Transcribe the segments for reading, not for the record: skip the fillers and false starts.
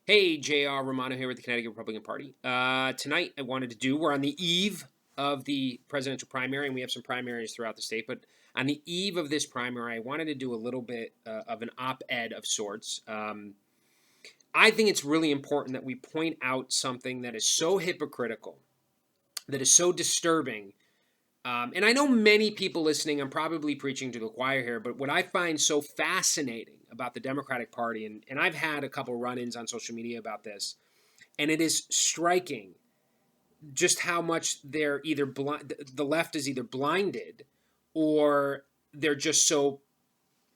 Hey, J.R. Romano here with the Connecticut Republican Party. Tonight, we're on the eve of the presidential primary, and we have some primaries throughout the state. But on the eve of this primary, I wanted to do a little bit of an op-ed of sorts. I think it's really important that we point out something that is so hypocritical, that is so disturbing. And I know many people listening, I'm probably preaching to the choir here, but what I find so fascinating about the Democratic Party, and I've had a couple run-ins on social media about this, and it is striking just how much they're either the left is either blinded or they're just so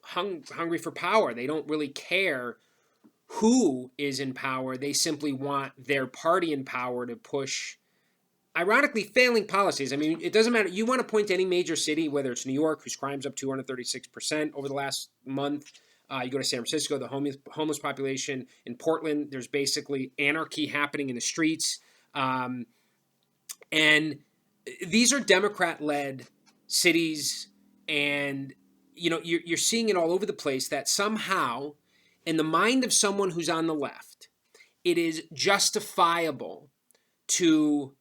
hungry for power. They don't really care who is in power. They simply want their party in power to push, ironically, failing policies. I mean, it doesn't matter. You want to point to any major city, whether it's New York, whose crime's up 236% over the last month. You go to San Francisco, the homeless population. In Portland, there's basically anarchy happening in the streets. And these are Democrat-led cities, and you're seeing it all over the place that somehow, in the mind of someone who's on the left, it is justifiable to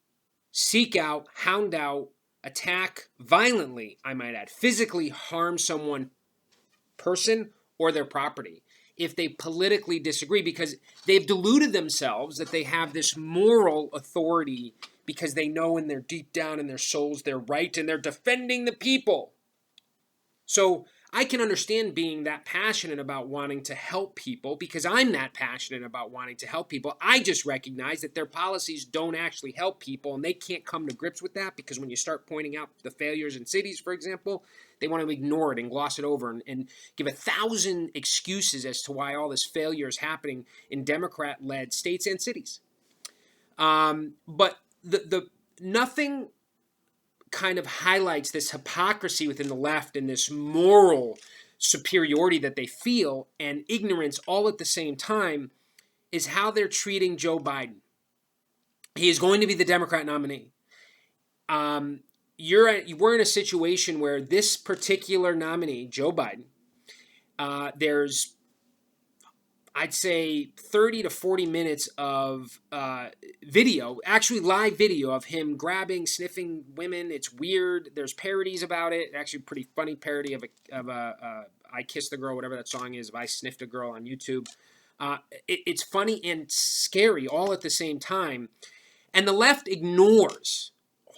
seek out, hound out, attack violently, I might add, physically harm someone, person, or their property if they politically disagree, because they've deluded themselves that they have this moral authority because they know in their deep down in their souls they're right and they're defending the people. So I can understand being that passionate about wanting to help people, because I'm that passionate about wanting to help people. I just recognize that their policies don't actually help people, and they can't come to grips with that, because when you start pointing out the failures in cities, for example, they want to ignore it and gloss it over and give 1,000 excuses as to why all this failure is happening in Democrat-led states and cities. But the nothing kind of highlights this hypocrisy within the left and this moral superiority that they feel and ignorance all at the same time is how they're treating Joe Biden. He is going to be the Democrat nominee. We're in a situation where this particular nominee, Joe Biden, there's, I'd say, 30 to 40 minutes of video, actually live video of him grabbing, sniffing women. It's weird. There's parodies about it. Actually, pretty funny parody of I Kissed a Girl, whatever that song is, of I Sniffed a Girl on YouTube. It's funny and scary all at the same time. And the left ignores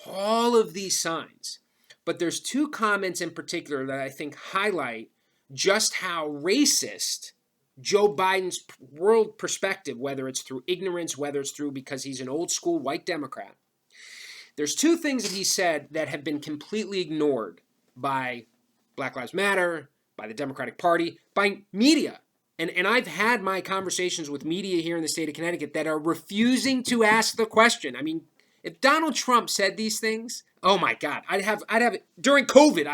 all of these signs. But there's two comments in particular that I think highlight just how racist Joe Biden's world perspective, whether it's through ignorance, whether it's through because he's an old school white Democrat. There's two things that he said that have been completely ignored by Black Lives Matter, by the Democratic Party, by media. And I've had my conversations with media here in the state of Connecticut that are refusing to ask the question. I mean, if Donald Trump said these things, oh my God, I'd have during COVID,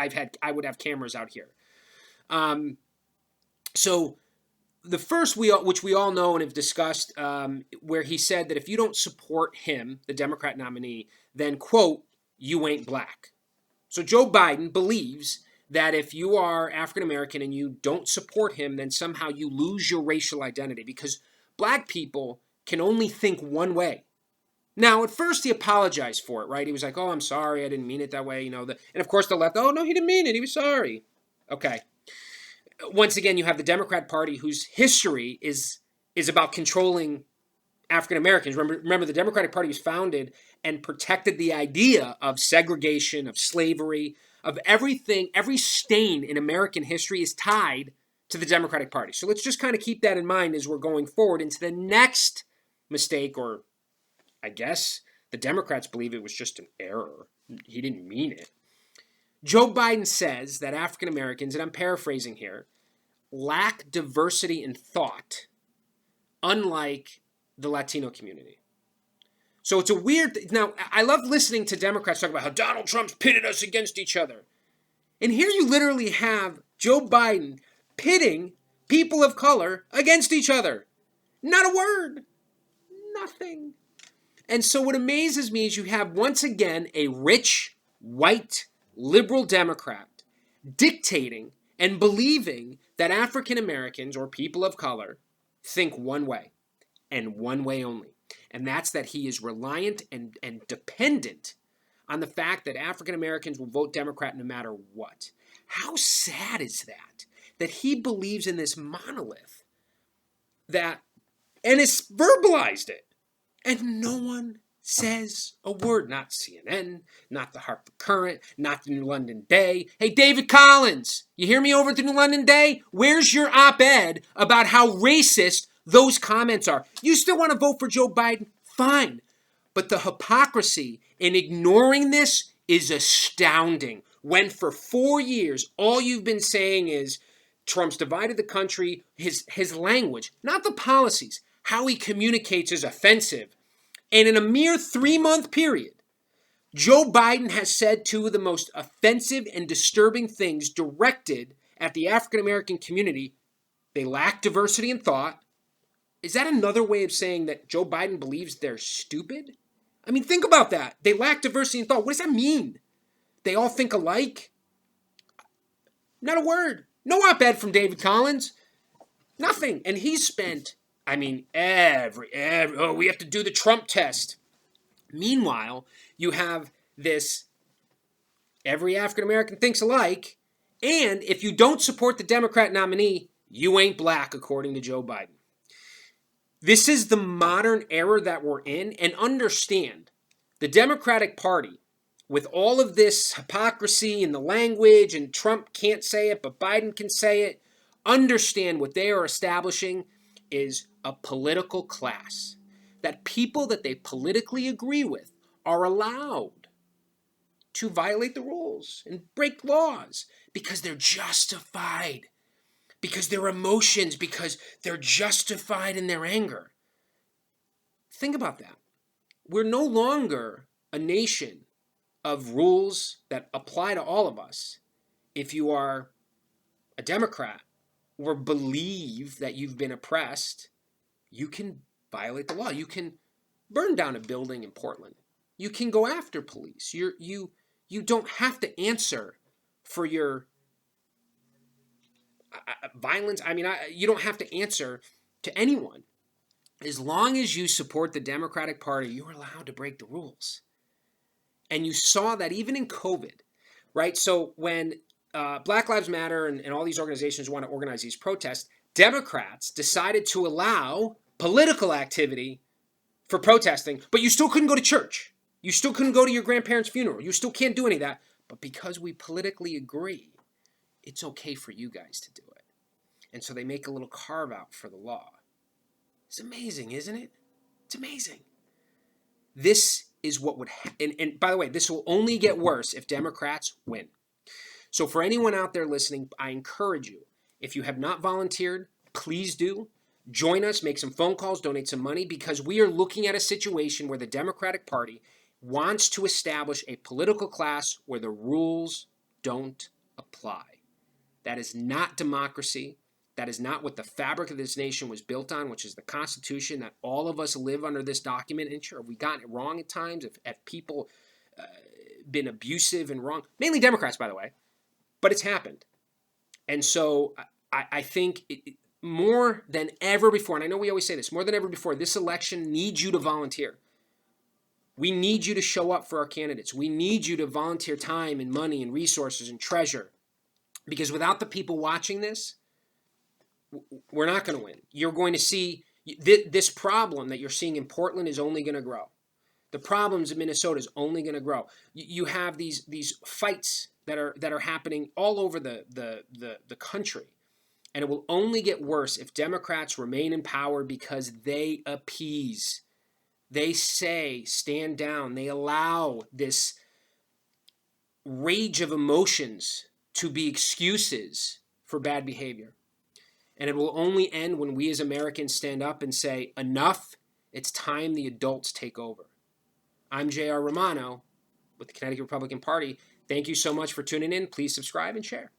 I would have cameras out here. So the first, which we all know and have discussed, where he said that if you don't support him, the Democrat nominee, then, quote, you ain't black. So Joe Biden believes that if you are African American and you don't support him, then somehow you lose your racial identity, because black people can only think one way. Now, at first he apologized for it, right? He was like, oh, I'm sorry, I didn't mean it that way, and of course the left, oh, no, he didn't mean it, he was sorry. Okay. Once again, you have the Democrat Party, whose history is about controlling African Americans. Remember, the Democratic Party was founded and protected the idea of segregation, of slavery, of everything. Every stain in American history is tied to the Democratic Party. So let's just kind of keep that in mind as we're going forward into the next mistake, or I guess the Democrats believe it was just an error. He didn't mean it. Joe Biden says that African Americans, and I'm paraphrasing here, lack diversity in thought, unlike the Latino community. So it's a weird. Now, I love listening to Democrats talk about how Donald Trump's pitted us against each other. And here you literally have Joe Biden pitting people of color against each other. Not a word. Nothing. And so what amazes me is you have, once again, a rich, white, liberal Democrat dictating and believing that African Americans or people of color think one way. and one way only. And that's that he is reliant and dependent on the fact that African Americans will vote Democrat no matter what. How sad is that? That he believes in this monolith that, and has verbalized it, and no one says a word. Not CNN, not the Hartford Courant, not the New London Day. Hey, David Collins, you hear me over at the New London Day? Where's your op-ed about how racist those comments are? You still want to vote for Joe Biden? Fine. But the hypocrisy in ignoring this is astounding. When for 4 years, all you've been saying is Trump's divided the country, his language, not the policies, how he communicates is offensive. And in a mere 3-month period, Joe Biden has said two of the most offensive and disturbing things directed at the African American community. They lack diversity in thought. Is that another way of saying that Joe Biden believes they're stupid? I mean, think about that. They lack diversity in thought. What does that mean? They all think alike? Not a word. No op-ed from David Collins. Nothing. And he's spent, I mean, we have to do the Trump test. Meanwhile, you have this, every African American thinks alike, and if you don't support the Democrat nominee, you ain't black, according to Joe Biden. This is the modern era that we're in, and understand, the Democratic Party, with all of this hypocrisy in the language, and Trump can't say it, but Biden can say it, understand what they are establishing is a political class. That people that they politically agree with are allowed to violate the rules and break laws because they're justified, because their emotions, because they're justified in their anger. Think about that. We're no longer a nation of rules that apply to all of us. If you are a Democrat or believe that you've been oppressed, you can violate the law. You can burn down a building in Portland. You can go after police. You don't have to answer for your violence. I mean, you don't have to answer to anyone. As long as you support the Democratic Party, you're allowed to break the rules. And you saw that even in COVID, right? So when Black Lives Matter and all these organizations want to organize these protests, Democrats decided to allow political activity for protesting, but you still couldn't go to church. You still couldn't go to your grandparents' funeral. You still can't do any of that. But because we politically agree, it's okay for you guys to do it. And so they make a little carve out for the law. It's amazing, isn't it? It's amazing. This is what would happen. And by the way, this will only get worse if Democrats win. So for anyone out there listening, I encourage you, if you have not volunteered, please do. Join us, make some phone calls, donate some money, because we are looking at a situation where the Democratic Party wants to establish a political class where the rules don't apply. That is not democracy. That is not what the fabric of this nation was built on, which is the Constitution, that all of us live under this document. And sure, have we gotten it wrong at times? Have people been abusive and wrong? Mainly Democrats, by the way. But it's happened. And so I think more than ever before, and I know we always say this, more than ever before, this election needs you to volunteer. We need you to show up for our candidates. We need you to volunteer time and money and resources and treasure. Because without the people watching this, we're not going to win. You're going to see this problem that you're seeing in Portland is only going to grow. The problems in Minnesota is only going to grow. You have these fights that are happening all over the country. And it will only get worse if Democrats remain in power because they appease. They say, stand down. They allow this rage of emotions to be excuses for bad behavior. And it will only end when we as Americans stand up and say, enough, it's time the adults take over. I'm J.R. Romano with the Connecticut Republican Party. Thank you so much for tuning in. Please subscribe and share.